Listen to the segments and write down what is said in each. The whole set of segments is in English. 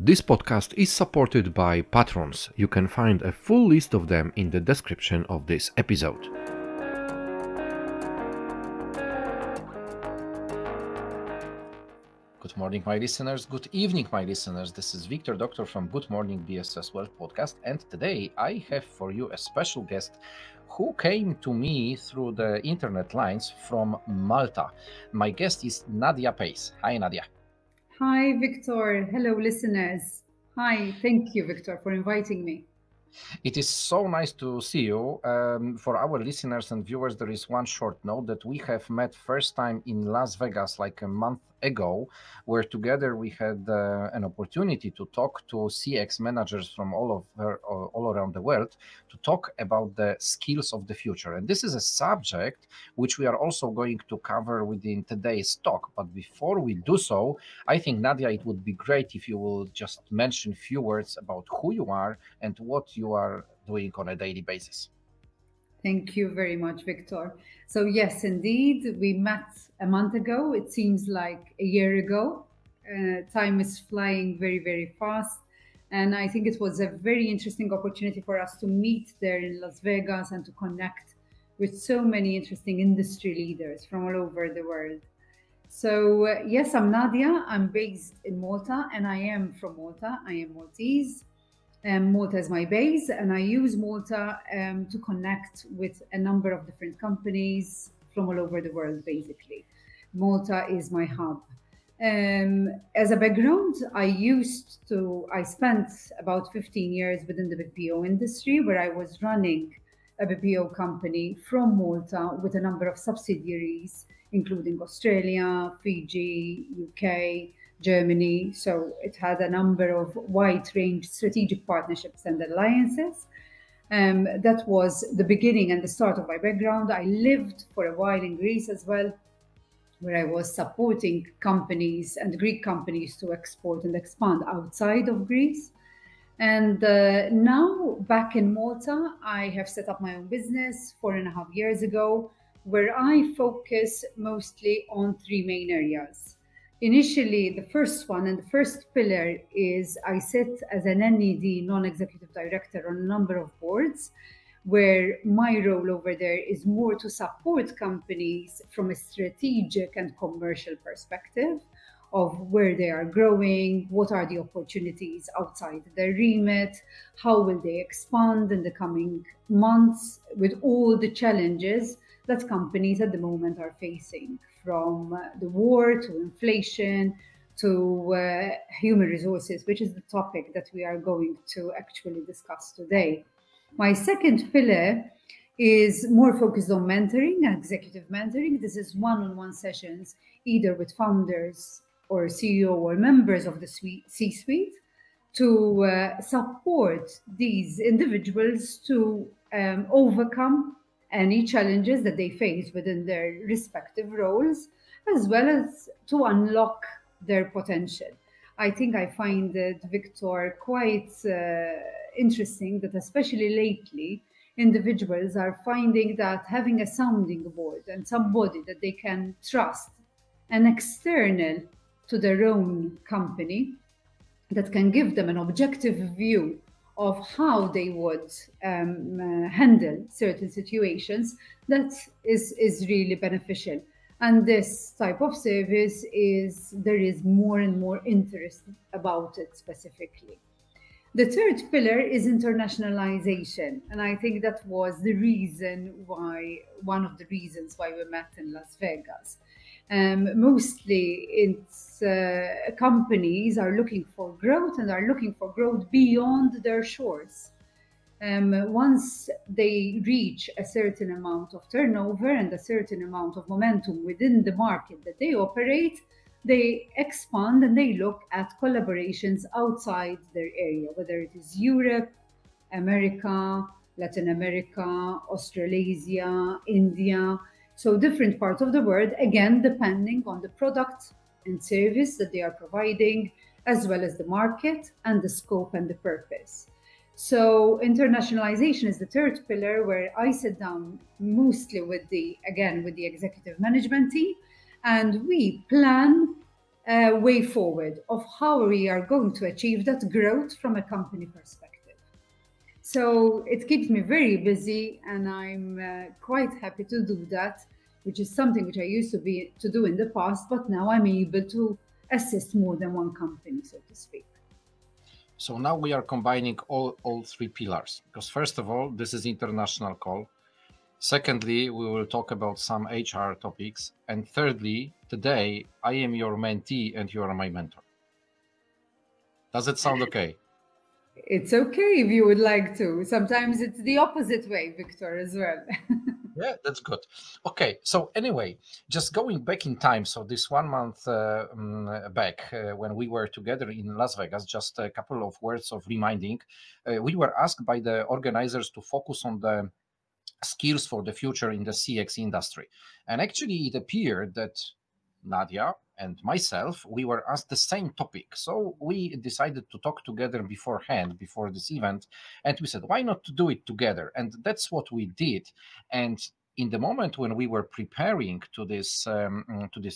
This podcast is supported by patrons. You can find a full list of them in the description of this episode. Good morning, my listeners. Good evening, my listeners. This is Wiktor, Doktor from Good Morning BSS World podcast. And today I have for you a special guest who came to me through the internet lines from Malta. My guest is Nadia Pace. Hi, Nadia. Hi, Wiktor. Hello, listeners. Hi, thank you, Wiktor, for inviting me. It is so nice to see you. For our listeners and viewers, there is one short note that we have met first time in Las Vegas like a month ago, where together we had an opportunity to talk to CX managers from all around the world to talk about the skills of the future. And this is a subject which we are also going to cover within today's talk. But before we do so, I think, Nadia, it would be great if you will just mention a few words about who you are and what you are doing on a daily basis. Thank you very much, Wiktor. So yes, indeed, we met a month ago. It seems like a year ago. Time is flying very, very fast. And I think it was a very interesting opportunity for us to meet there in Las Vegas and to connect with so many interesting industry leaders from all over the world. So yes, I'm Nadia. I'm based in Malta and I am from Malta. I am Maltese. Malta is my base, and I use Malta to connect with a number of different companies from all over the world, basically. Malta is my hub. As a background, I spent about 15 years within the BPO industry, where I was running a BPO company from Malta with a number of subsidiaries, including Australia, Fiji, UK, Germany. So it had a number of wide range strategic partnerships and alliances. That was the beginning and the start of my background. I lived for a while in Greece as well, where I was supporting companies and Greek companies to export and expand outside of Greece. And now back in Malta, I have set up my own business 4.5 years ago, where I focus mostly on three main areas. Initially, the first one and the first pillar is I sit as an NED, non-executive director, on a number of boards, where my role over there is more to support companies from a strategic and commercial perspective of where they are growing, what are the opportunities outside their remit, how will they expand in the coming months with all the challenges that companies at the moment are facing, from the war to inflation to human resources, which is the topic that we are going to actually discuss today. My second pillar is more focused on mentoring, executive mentoring. This is one-on-one sessions, either with founders or CEO or members of the C-suite, to support these individuals to overcome any challenges that they face within their respective roles, as well as to unlock their potential. I think I find it, Wiktor, quite interesting that especially lately, individuals are finding that having a sounding board and somebody that they can trust, an external to their own company, that can give them an objective view of how they would handle certain situations, that is really beneficial. And this type of service there is more and more interest about it specifically. The third pillar is internationalization. And I think that was one of the reasons why we met in Las Vegas. Mostly it's companies are looking for growth and are looking for growth beyond their shores. Once they reach a certain amount of turnover and a certain amount of momentum within the market that they operate, they expand and they look at collaborations outside their area, whether it is Europe, America, Latin America, Australasia, India. So different parts of the world, again, depending on the product and service that they are providing, as well as the market and the scope and the purpose. So internationalization is the third pillar, where I sit down mostly with the executive management team, and we plan way forward of how we are going to achieve that growth from a company perspective. So it keeps me very busy, and I'm quite happy to do that, which is something which I used to do in the past, but now I'm able to assist more than one company, so to speak. So now we are combining all three pillars, because first of all, this is international call. Secondly, we will talk about some HR topics. And thirdly, today I am your mentee and you are my mentor. Does it sound okay? It's okay if you would like to. Sometimes it's the opposite way, Wiktor, as well. Yeah, that's good. Okay, so anyway, just going back in time. So this 1 month back, when we were together in Las Vegas, just a couple of words of reminding. We were asked by the organizers to focus on the skills for the future in the CX industry. And actually, it appeared that Nadia and myself, we were asked the same topic. So we decided to talk together beforehand, before this event. And we said, why not to do it together? And that's what we did. And in the moment when we were preparing to this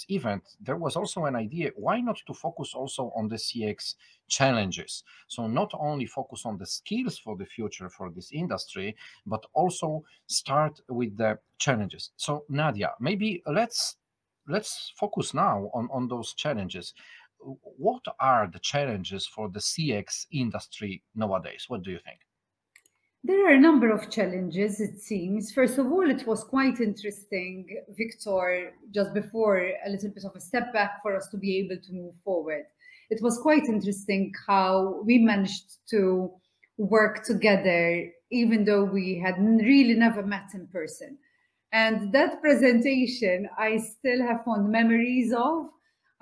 event, there was also an idea, why not to focus also on the CX challenges? So not only focus on the skills for the future for this industry, but also start with the challenges. So Nadia, maybe let's focus now on those challenges. What are the challenges for the CX industry nowadays? What do you think? There are a number of challenges, it seems. First of all, it was quite interesting, Wiktor, just before a little bit of a step back for us to be able to move forward. It was quite interesting how we managed to work together, even though we had really never met in person. And that presentation, I still have fond memories of.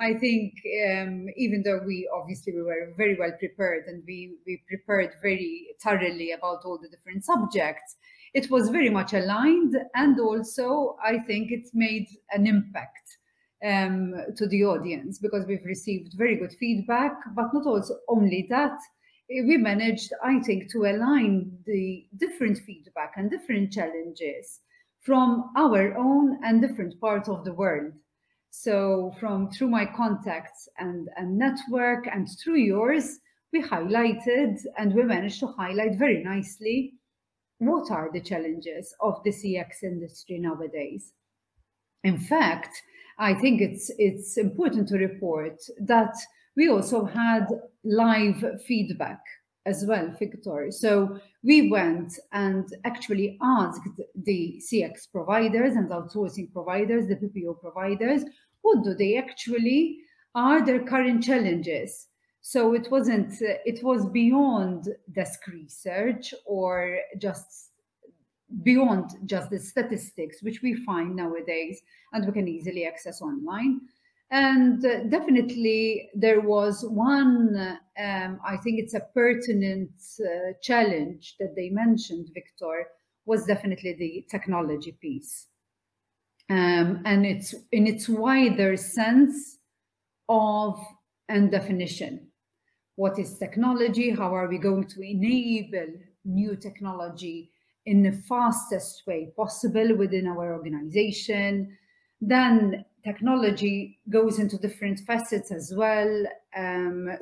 I think even though we were very well prepared and we prepared very thoroughly about all the different subjects, it was very much aligned, and also I think it made an impact to the audience because we've received very good feedback. But not also only that, we managed, I think, to align the different feedback and different challenges from our own and different parts of the world. So from through my contacts and network and through yours, we highlighted and we managed to highlight very nicely what are the challenges of the CX industry nowadays. In fact, I think it's important to report that we also had live feedback as well, Wiktor. So we went and actually asked the CX providers and outsourcing providers, the BPO providers, what do they actually are their current challenges. So it wasn't, it was beyond desk research or just beyond just the statistics, which we find nowadays and we can easily access online. And definitely there was one, I think it's a pertinent challenge that they mentioned, Wiktor, was definitely the technology piece. And it's in its wider sense of and definition. What is technology? How are we going to enable new technology in the fastest way possible within our organization? Then technology goes into different facets as well.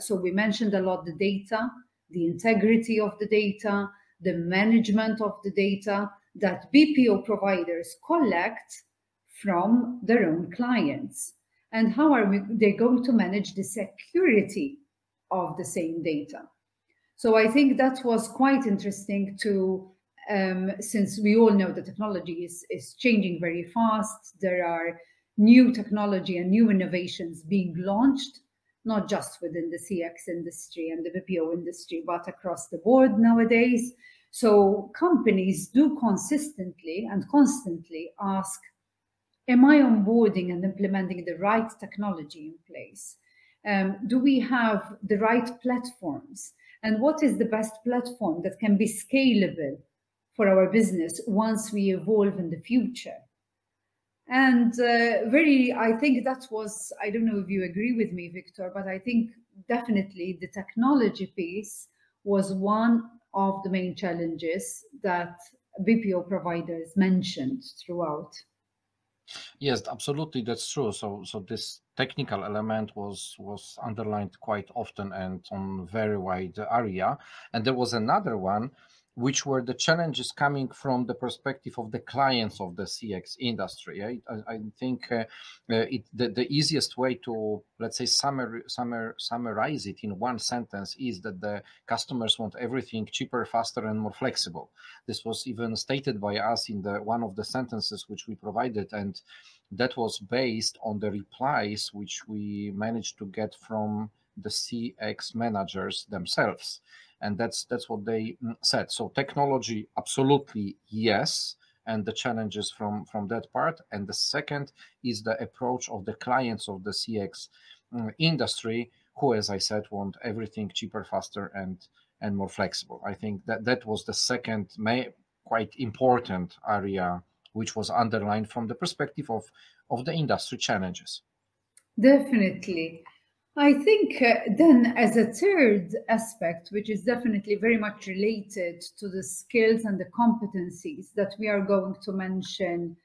So we mentioned a lot the data, the integrity of the data, the management of the data that BPO providers collect from their own clients. And how are they going to manage the security of the same data? So I think that was quite interesting to since we all know the technology is changing very fast. There are new technology and new innovations being launched, not just within the CX industry and the BPO industry, but across the board nowadays. So companies do consistently and constantly ask, am I onboarding and implementing the right technology in place? Do we have the right platforms? And what is the best platform that can be scalable for our business once we evolve in the future? And I think that was, I don't know if you agree with me, Wiktor, but I think definitely the technology piece was one of the main challenges that BPO providers mentioned throughout. Yes, absolutely, that's true. So this technical element was underlined quite often and on very wide area. And there was another one, which were the challenges coming from the perspective of the clients of the CX industry. I think the easiest way to, let's say, summarize it in one sentence is that the customers want everything cheaper, faster, and more flexible. This was even stated by us in the one of the sentences which we provided, and that was based on the replies which we managed to get from the CX managers themselves. And that's what they said. So technology, absolutely yes, and the challenges from that part. And the second is the approach of the clients of the CX industry, who, as I said, want everything cheaper, faster, and more flexible. I think that was the second quite important area which was underlined from the perspective of the industry challenges. Definitely. I think then, as a third aspect, which is definitely very much related to the skills and the competencies that we are going to mention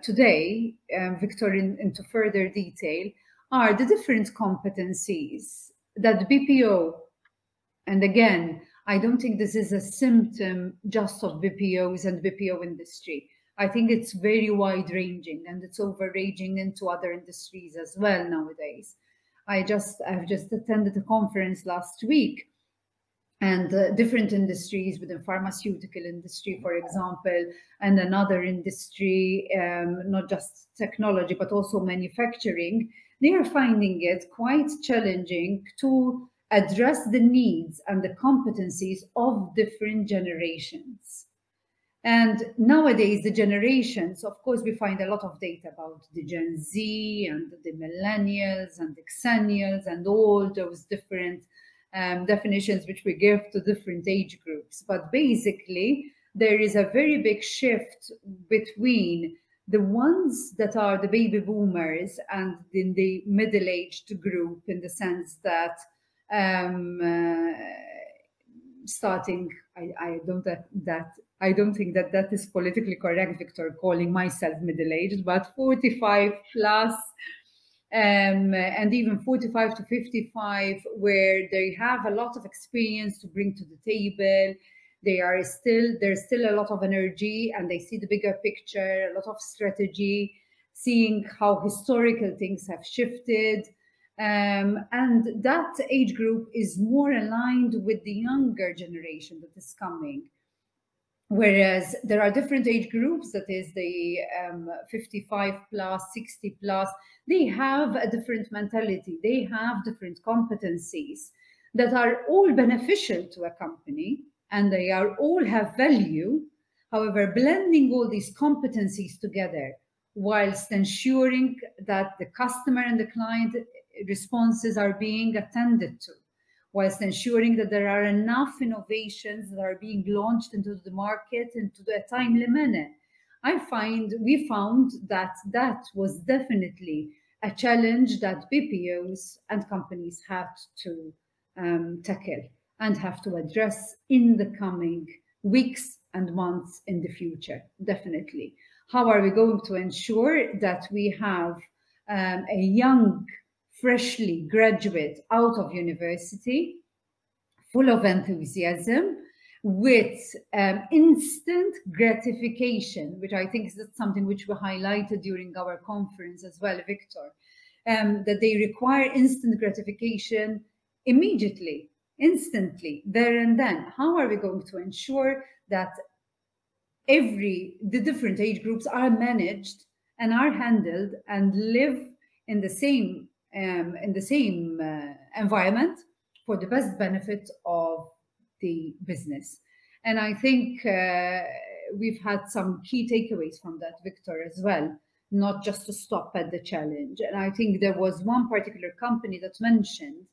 today, Victor, into further detail, are the different competencies that BPO, and again, I don't think this is a symptom just of BPOs and BPO industry. I think it's very wide ranging and it's overraging into other industries as well nowadays. I've just attended a conference last week, and different industries within pharmaceutical industry, for example, and another industry, not just technology but also manufacturing, they are finding it quite challenging to address the needs and the competencies of different generations. And nowadays, the generations, of course, we find a lot of data about the Gen Z and the millennials and the Xennials and all those different definitions which we give to different age groups. But basically, there is a very big shift between the ones that are the baby boomers and in the middle-aged group, in the sense that um, uh, starting, I don't think that that is politically correct, Victor, calling myself middle-aged, but 45 plus, and even 45 to 55, where they have a lot of experience to bring to the table. There's still a lot of energy, and they see the bigger picture, a lot of strategy, seeing how historical things have shifted. And that age group is more aligned with the younger generation that is coming. Whereas there are different age groups, that is the 55 plus, 60 plus, they have a different mentality, they have different competencies that are all beneficial to a company, and they are all have value. However, blending all these competencies together whilst ensuring that the customer and the client responses are being attended to, whilst ensuring that there are enough innovations that are being launched into the market into a timely manner. We found that that was definitely a challenge that BPOs and companies had to tackle and have to address in the coming weeks and months in the future, definitely. How are we going to ensure that we have a young, freshly graduate out of university, full of enthusiasm, with instant gratification, which I think is something which we highlighted during our conference as well, Victor, that they require instant gratification immediately, instantly, there and then. How are we going to ensure that the different age groups are managed and are handled and live in the same environment for the best benefit of the business? And I think we've had some key takeaways from that, Victor, as well, not just to stop at the challenge. And I think there was one particular company that mentioned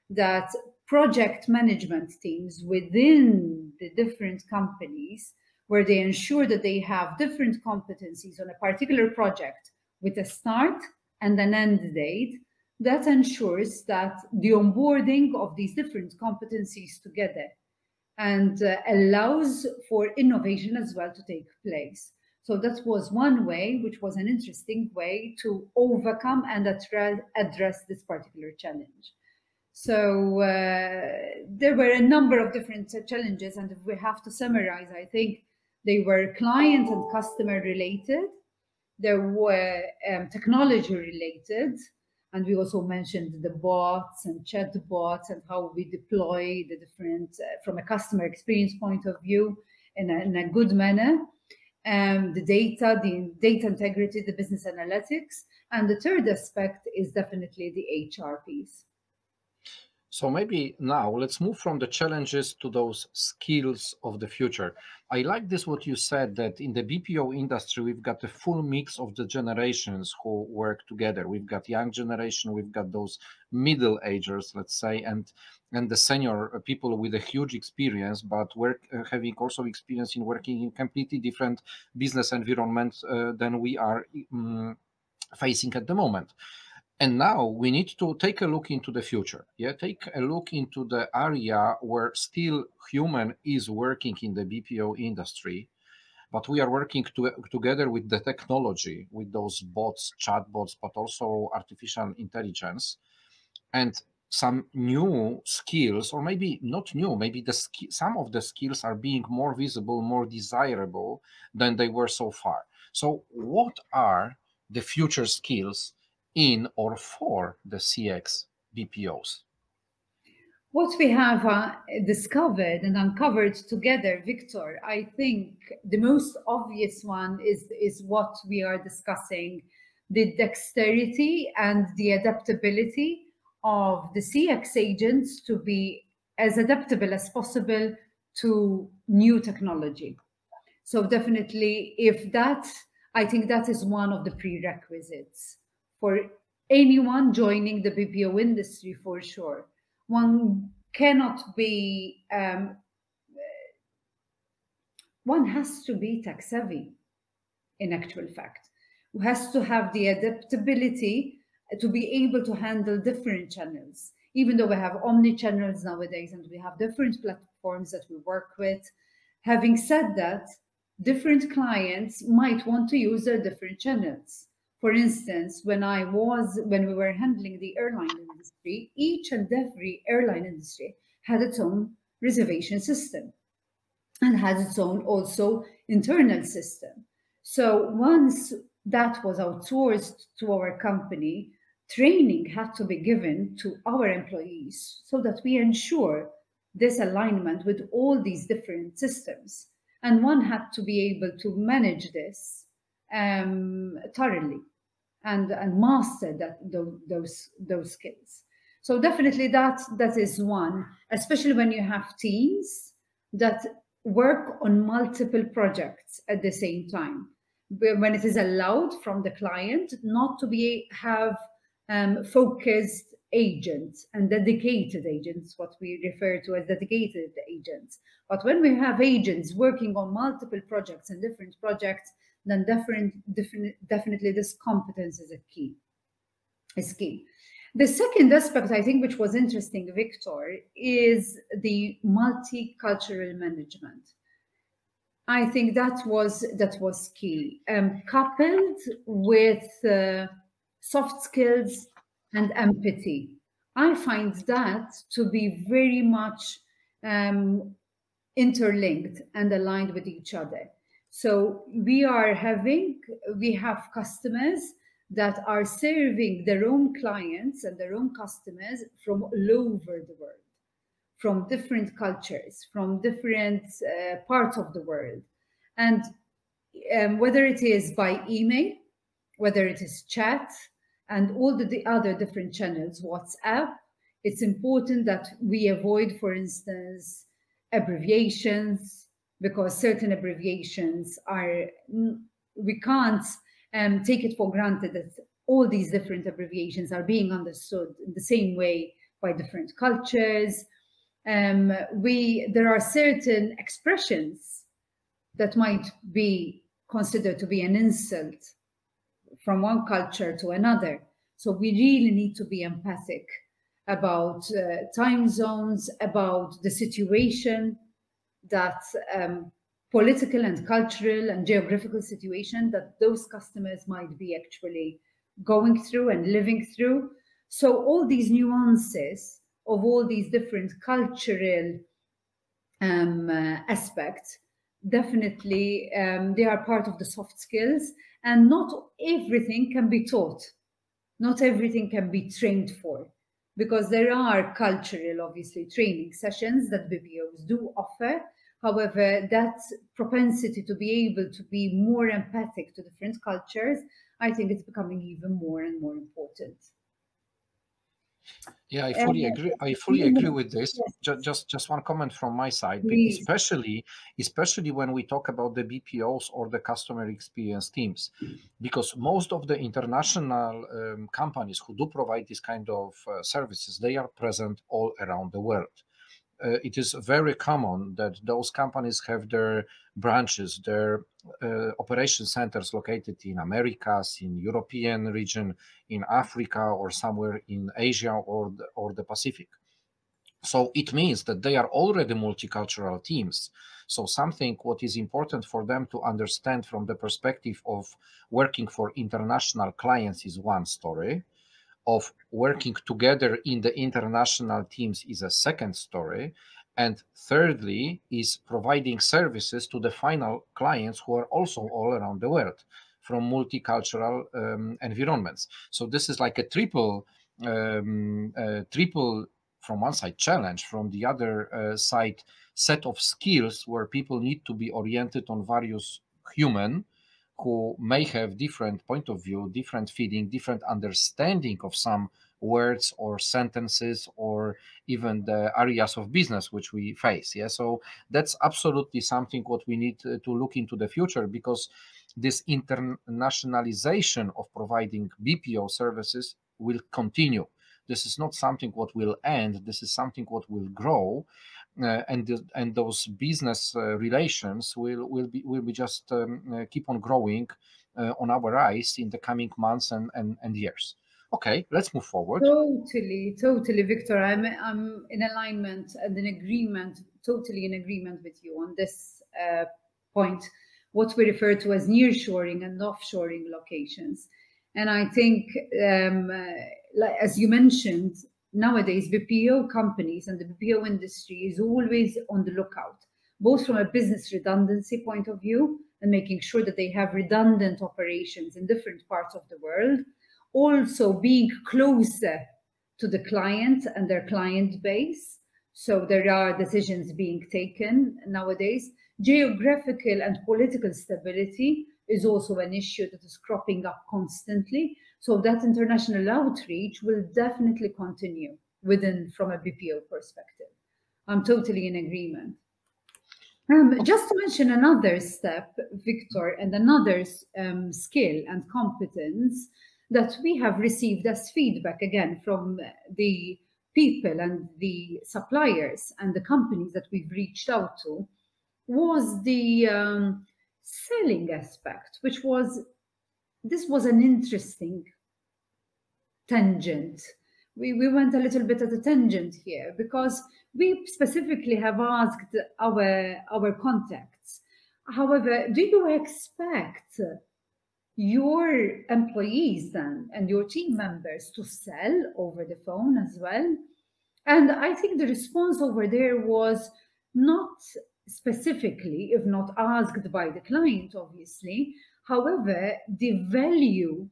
that project management teams within the different companies, where they ensure that they have different competencies on a particular project with a start and an end date, that ensures that the onboarding of these different competencies together and allows for innovation as well to take place. So that was one way, which was an interesting way to overcome and address this particular challenge. So there were a number of different challenges, and if we have to summarize, I think they were client and customer related. There were technology related, and we also mentioned the bots and chat bots and how we deploy the different, from a customer experience point of view, in a good manner. The data integrity, the business analytics, and the third aspect is definitely the HR piece. So maybe now let's move from the challenges to those skills of the future. I like this what you said, that in the BPO industry we've got a full mix of the generations who work together. We've got young generation, we've got those middle agers, let's say, and the senior people with a huge experience, but having also experience in working in completely different business environment than we are facing at the moment. And now we need to take a look into the future. Yeah, take a look into the area where still human is working in the BPO industry, but we are working together with the technology, with those bots, chatbots, but also artificial intelligence, and some new skills, or maybe not new, maybe some of the skills are being more visible, more desirable than they were so far. So what are the future skills in or for the CX BPOs? What we have discovered and uncovered together, Victor, I think the most obvious one is what we are discussing, the dexterity and the adaptability of the CX agents to be as adaptable as possible to new technology. So definitely, if that, I think that is one of the prerequisites for anyone joining the BPO industry for sure. One cannot be, one has to be tech savvy in actual fact, who has to have the adaptability to be able to handle different channels. Even though we have omni channels nowadays and we have different platforms that we work with, having said that, different clients might want to use their different channels. For instance, when we were handling the airline industry, each and every airline industry had its own reservation system and has its own also internal system. So once that was outsourced to our company, training had to be given to our employees so that we ensure this alignment with all these different systems. And one had to be able to manage this thoroughly and master those skills. So definitely that is one, especially when you have teams that work on multiple projects at the same time. When it is allowed from the client not to have focused agents and dedicated agents, what we refer to as dedicated agents. But when we have agents working on multiple projects and different projects, then definitely this competence is key. The second aspect, I think, which was interesting, Wiktor, is the multicultural management. I think that was key, coupled with soft skills and empathy. I find that to be very much interlinked and aligned with each other. So we have customers that are serving their own clients and their own customers from all over the world, from different cultures, from different parts of the world. And whether it is by email, whether it is chat, and all the other different channels, WhatsApp, it's important that we avoid, for instance, abbreviations, because certain abbreviations we can't take it for granted that all these different abbreviations are being understood in the same way by different cultures. There are certain expressions that might be considered to be an insult from one culture to another. So we really need to be empathic about time zones, about the situation that political and cultural and geographical situation that those customers might be actually going through and living through. So all these nuances of all these different cultural aspects, definitely they are part of the soft skills, and not everything can be taught, not everything can be trained for, because there are cultural, obviously, training sessions that BPOs do offer. However, that propensity to be able to be more empathic to different cultures, I think it's becoming even more and more important. Yeah, I Uh, fully agree. I fully agree with this. Just one comment from my side, Please. especially when we talk about the BPOs or the customer experience teams, because most of the international companies who do provide this kind of services, they are present all around the world. It is very common that those companies have their branches, their operation centers located in Americas, in European region, in Africa, or somewhere in Asia or the Pacific. So it means that they are already multicultural teams. So something what is important for them to understand from the perspective of working for international clients is one story, of working together in the international teams is a second story. And thirdly, is providing services to the final clients who are also all around the world from multicultural environments. So this is like a triple from one side challenge, from the other side set of skills where people need to be oriented on various human who may have different point of view, different feeling, different understanding of some words or sentences or even the areas of business which we face. Yeah, so that's absolutely something what we need to look into the future, because this internationalization of providing BPO services will continue. This is not something what will end. This is something what will grow, and those business relations will be just keep on growing on our eyes in the coming months and years. Okay, let's move forward. Totally, totally, Victor. I'm in alignment and in agreement, totally in agreement with you on this point, what we refer to as nearshoring and offshoring locations. And I think, like, as you mentioned, nowadays BPO companies and the BPO industry is always on the lookout, both from a business redundancy point of view and making sure that they have redundant operations in different parts of the world, also being closer to the client and their client base. So there are decisions being taken nowadays. Geographical and political stability is also an issue that is cropping up constantly. So that international outreach will definitely continue from a BPO perspective. I'm totally in agreement. Just to mention another step, Victor, and another skill and competence that we have received as feedback again from the people and the suppliers and the companies that we've reached out to was the selling aspect, this was an interesting tangent. We went a little bit at a tangent here because we specifically have asked our contacts. However, do you expect your employees then and your team members to sell over the phone as well? And I think the response over there was not specifically, if not asked by the client, obviously. However, the value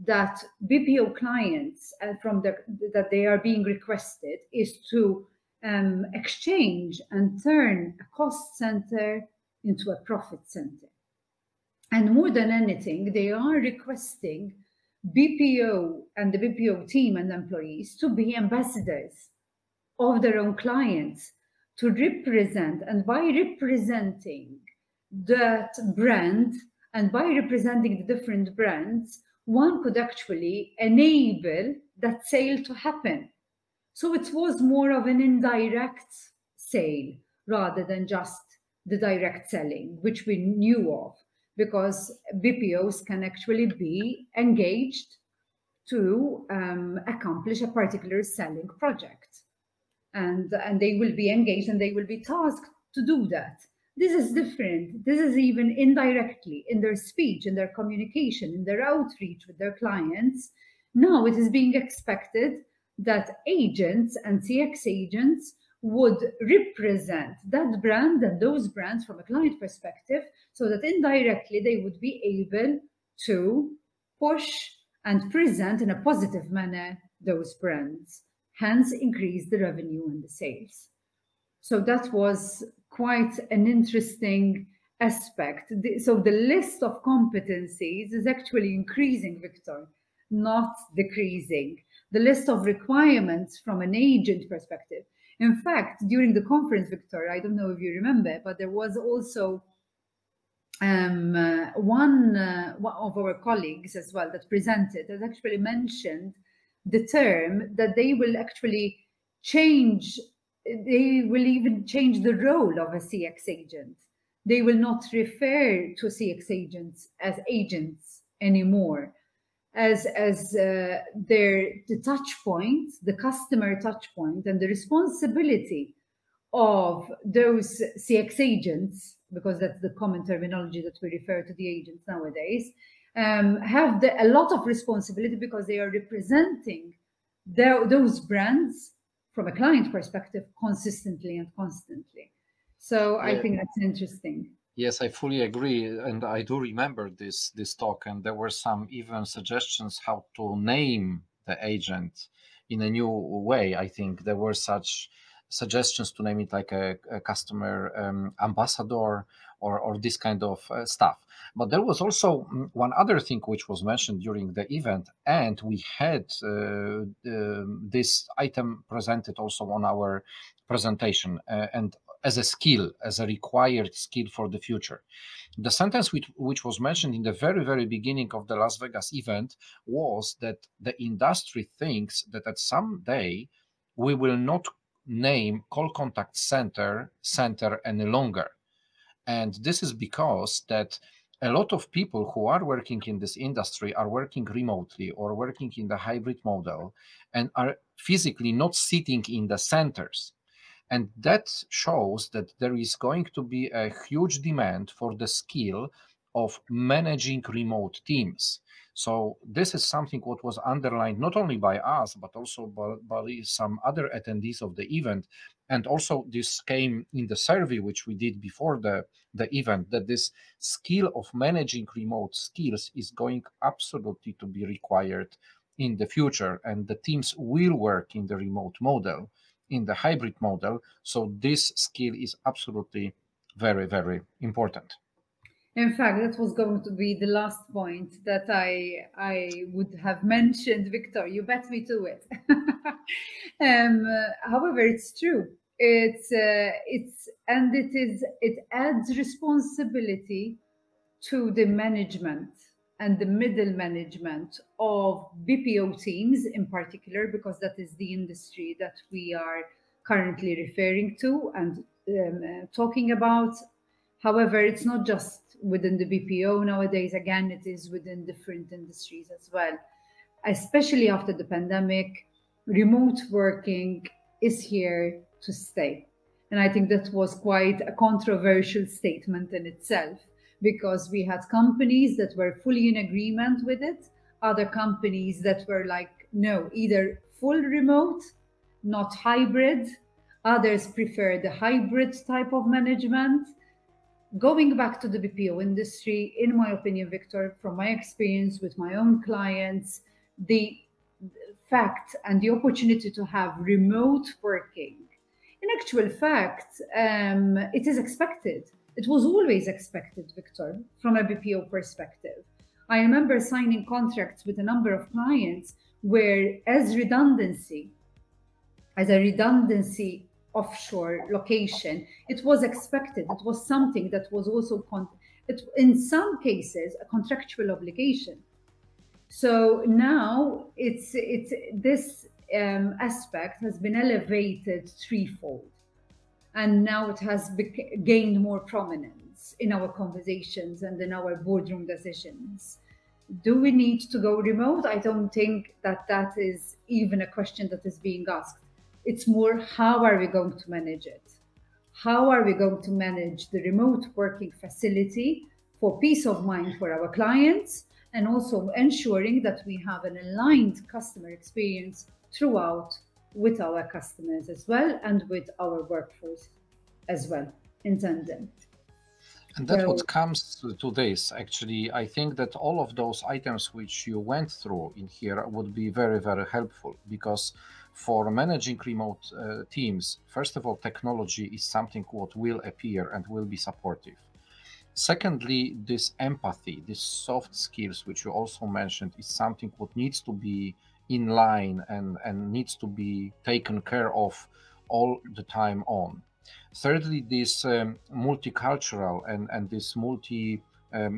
that BPO clients that they are being requested is to exchange and turn a cost center into a profit center. And more than anything, they are requesting BPO and the BPO team and employees to be ambassadors of their own clients, to represent, and by representing that brand and by representing the different brands, one could actually enable that sale to happen. So it was more of an indirect sale rather than just the direct selling, which we knew of, because BPOs can actually be engaged to accomplish a particular selling project. And they will be engaged and they will be tasked to do that. This is different. This is even indirectly in their speech, in their communication, in their outreach with their clients. Now it is being expected that agents and CX agents would represent that brand and those brands from a client perspective, so that indirectly they would be able to push and present in a positive manner those brands, hence increase the revenue and the sales. So that was quite an interesting aspect. So the list of competencies is actually increasing, Wiktor, not decreasing. The list of requirements from an agent perspective. In fact, during the conference, Wiktor, I don't know if you remember, but there was also one of our colleagues as well that presented has actually mentioned the term that they will actually change, they will even change the role of a CX agent. They will not refer to CX agents as agents anymore, as the touch point, the customer touch point, and the responsibility of those CX agents, because that's the common terminology that we refer to the agents nowadays, have a lot of responsibility because they are representing those brands from a client perspective consistently and constantly. So I Yeah. think that's interesting. Yes, I fully agree, and I do remember this talk, and there were some even suggestions how to name the agent in a new way. I think there were such suggestions to name it like a customer ambassador or this kind of stuff. But there was also one other thing which was mentioned during the event, and we had this item presented also on our presentation, and as a skill, as a required skill for the future. The sentence which was mentioned in the very, very beginning of the Las Vegas event was that the industry thinks that at some day we will not name call contact center any longer. And this is because that a lot of people who are working in this industry are working remotely or working in the hybrid model and are physically not sitting in the centers. And that shows that there is going to be a huge demand for the skill of managing remote teams. So this is something what was underlined not only by us, but also by some other attendees of the event. And also this came in the survey which we did before the event, that this skill of managing remote skills is going absolutely to be required in the future. And the teams will work in the remote model, in the hybrid model. So this skill is absolutely very, very important. In fact, that was going to be the last point that I would have mentioned, Victor. You bet me to it. However, it's true. It adds responsibility to the management and the middle management of BPO teams in particular, because that is the industry that we are currently referring to and talking about. However, it's not just within the BPO nowadays. Again, it is within different industries as well. Especially after the pandemic, remote working is here to stay. And I think that was quite a controversial statement in itself, because we had companies that were fully in agreement with it, other companies that were like, no, either full remote, not hybrid. Others prefer the hybrid type of management. Going back to the BPO industry, in my opinion, Victor, from my experience with my own clients, the fact and the opportunity to have remote working, in actual fact, it is expected. It was always expected, Victor, from a BPO perspective. I remember signing contracts with a number of clients where, as a redundancy offshore location, it was expected. It was something that was also, in some cases, a contractual obligation. So now it's this aspect has been elevated threefold, and now it has gained more prominence in our conversations and in our boardroom decisions. Do we need to go remote? I don't think that is even a question that is being asked. It's more, how are we going to manage it? How are we going to manage the remote working facility for peace of mind for our clients, and also ensuring that we have an aligned customer experience throughout with our customers as well and with our workforce as well in tandem. And that So what comes to this, actually, I think that all of those items which you went through in here would be very, very helpful because for managing remote teams, first of all, technology is something what will appear and will be supportive. Secondly, this empathy, these soft skills, which you also mentioned, is something what needs to be in line and needs to be taken care of all the time on. Thirdly, this multicultural and this multi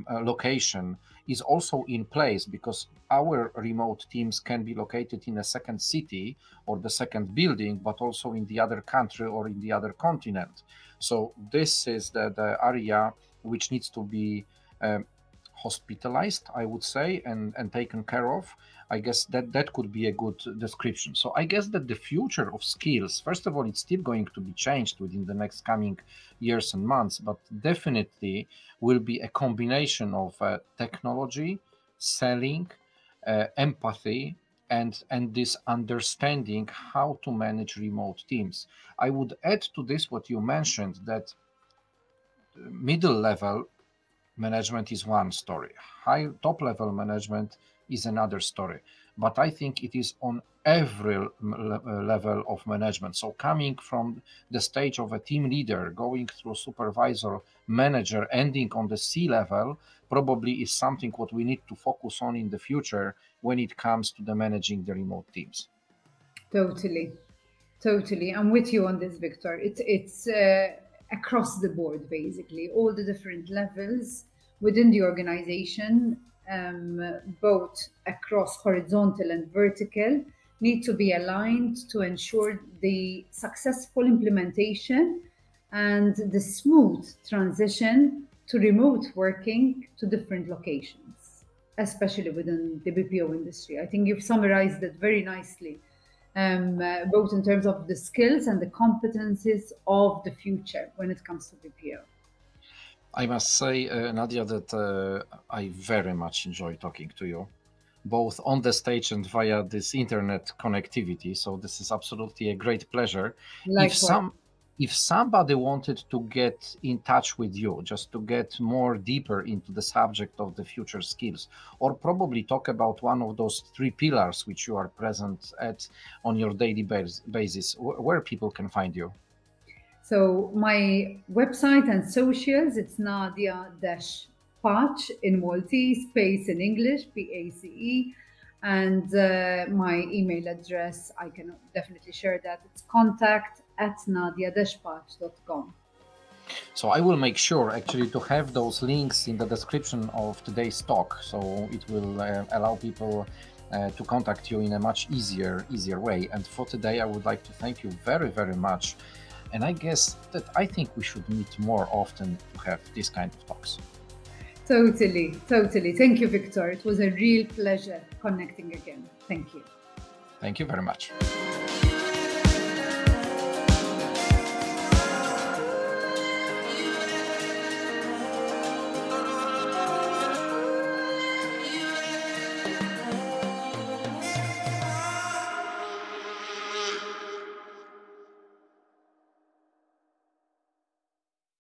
location is also in place because our remote teams can be located in a second city or the second building, but also in the other country or in the other continent. So this is the area which needs to be um, hospitalized, I would say, and taken care of. I guess that could be a good description. So I guess that the future of skills, first of all, it's still going to be changed within the next coming years and months, but definitely will be a combination of technology, selling, empathy, and this understanding how to manage remote teams. I would add to this what you mentioned that middle level management is one story, high top level management is another story, but I think it is on every level of management. So coming from the stage of a team leader, going through supervisor, manager, ending on the C level, probably is something what we need to focus on in the future when it comes to the managing the remote teams. totally, totally. I'm with you on this, Victor. It's across the board, basically, all the different levels within the organization, both across horizontal and vertical, need to be aligned to ensure the successful implementation and the smooth transition to remote working to different locations, especially within the BPO industry. I think you've summarized it very nicely, both in terms of the skills and the competencies of the future when it comes to BPO. I must say, Nadia, that I very much enjoy talking to you, both on the stage and via this internet connectivity. So this is absolutely a great pleasure. If Likewise. some if somebody wanted to get in touch with you, just to get more deeper into the subject of the future skills, or probably talk about one of those three pillars which you are present at on your daily basis, where people can find you. So my website and socials, it's Nadia Pace in Maltese, Pace in English, Pace. And my email address, I can definitely share that. It's contact@nadia-pace.com. So I will make sure actually to have those links in the description of today's talk. So it will allow people to contact you in a much easier way. And for today, I would like to thank you very, very much. And I guess that I think we should meet more often to have this kind of talks. Totally, totally. Thank you, Victor. It was a real pleasure connecting again. Thank you. Thank you very much.